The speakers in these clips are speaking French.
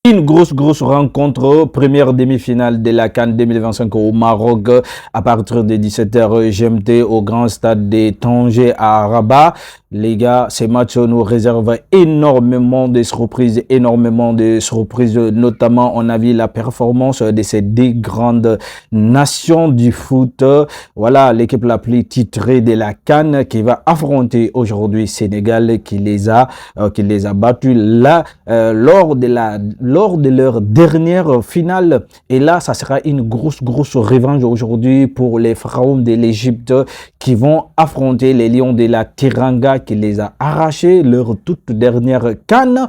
Une grosse rencontre, première demi-finale de la CAN 2025 au Maroc à partir de 17h GMT au grand stade de Tanger à Rabat. Les gars, ces matchs nous réservent énormément de surprises, notamment on a vu la performance de ces deux grandes nations du foot. Voilà l'équipe la plus titrée de la CAN qui va affronter aujourd'hui Sénégal qui les a battus là lors de leur dernière finale. Et là, ça sera une grosse revanche aujourd'hui pour les pharaons de l'Égypte qui vont affronter les Lions de la Teranga qui les a arrachés leur toute dernière CAN.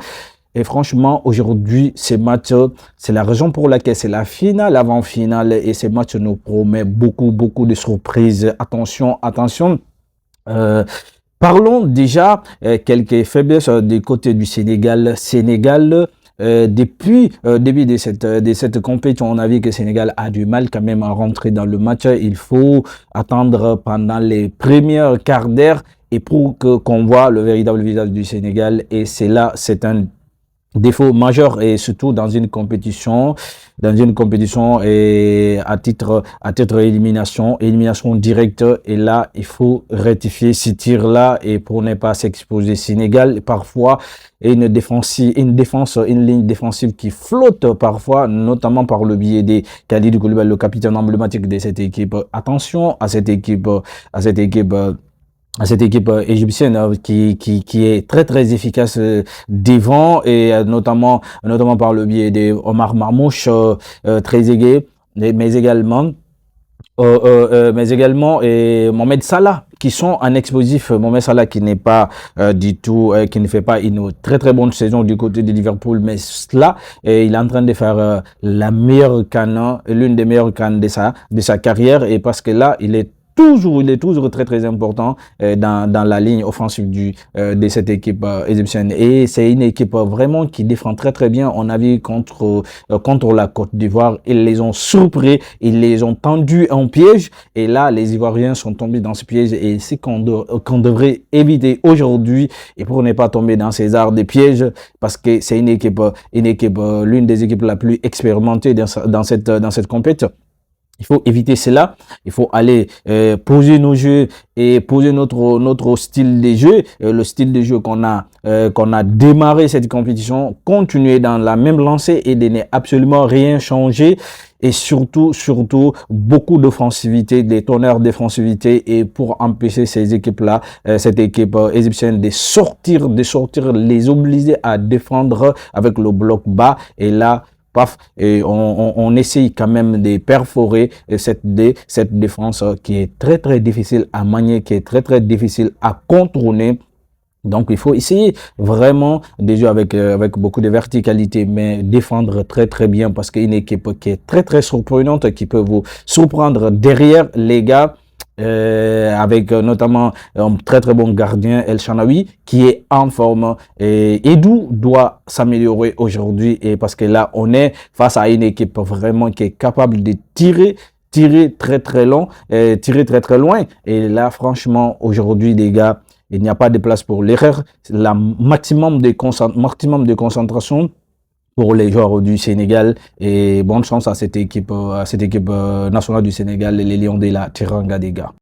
Et franchement, aujourd'hui, ces matchs, c'est la raison pour laquelle c'est la finale avant-finale et ces matchs nous promettent beaucoup de surprises. Attention. Parlons déjà quelques faiblesses du côté du Sénégal. Depuis début de cette compétition, on a vu que le Sénégal a du mal quand même à rentrer dans le match. Il faut attendre pendant les premiers quarts d'heure et pour qu'on voit le véritable visage du Sénégal. Et c'est un défaut majeur et surtout dans une compétition et à titre élimination directe. Et là, il faut rectifier ces tirs-là et pour ne pas s'exposer. Sénégal, parfois, une ligne défensive qui flotte parfois, notamment par le biais des Kalidou Koulibaly, le capitaine emblématique de cette équipe. Attention à cette équipe égyptienne qui est très efficace devant et notamment par le biais de Omar Marmouche, Trezeguet, mais également et Mohamed Salah qui sont en explosif. Mohamed Salah qui n'est pas qui ne fait pas une très bonne saison du côté de Liverpool, mais là il est en train de faire la meilleure CAN, l'une des meilleures CAN de sa carrière, et parce que là il est toujours très important dans la ligne offensive de cette équipe égyptienne. Et c'est une équipe vraiment qui défend très bien. On a vu contre la Côte d'Ivoire, ils les ont surpris, ils les ont tendus en piège. Et là, les Ivoiriens sont tombés dans ce piège. Et c'est qu'on devrait éviter aujourd'hui, et pour ne pas tomber dans ces arts de pièges, parce que c'est une équipe, l'une des équipes la plus expérimentées dans cette compétition. Il faut éviter cela. Il faut aller poser nos jeux et poser notre style de jeu, le style de jeu qu'on a démarré cette compétition, continuer dans la même lancée et de ne absolument rien changer. Et surtout, beaucoup d'offensivité, des tonnerres d'offensivité, et pour empêcher ces équipes-là, cette équipe égyptienne de sortir, les obliger à défendre avec le bloc bas. Et là, paf, et on essaye quand même de perforer cette défense qui est très difficile à manier, qui est très difficile à contourner. Donc, il faut essayer vraiment de jouer avec beaucoup de verticalité, mais défendre très bien, parce qu'une équipe qui est très surprenante, qui peut vous surprendre derrière, les gars. Avec notamment un très bon gardien, El Shanaoui, qui est en forme. Et Edou doit s'améliorer aujourd'hui, et parce que là, on est face à une équipe vraiment qui est capable de tirer très loin. Et là, franchement, aujourd'hui, les gars, il n'y a pas de place pour l'erreur. La maximum de concentration pour les joueurs du Sénégal, et bonne chance à cette équipe nationale du Sénégal, les Lions de la Teranga, des gars.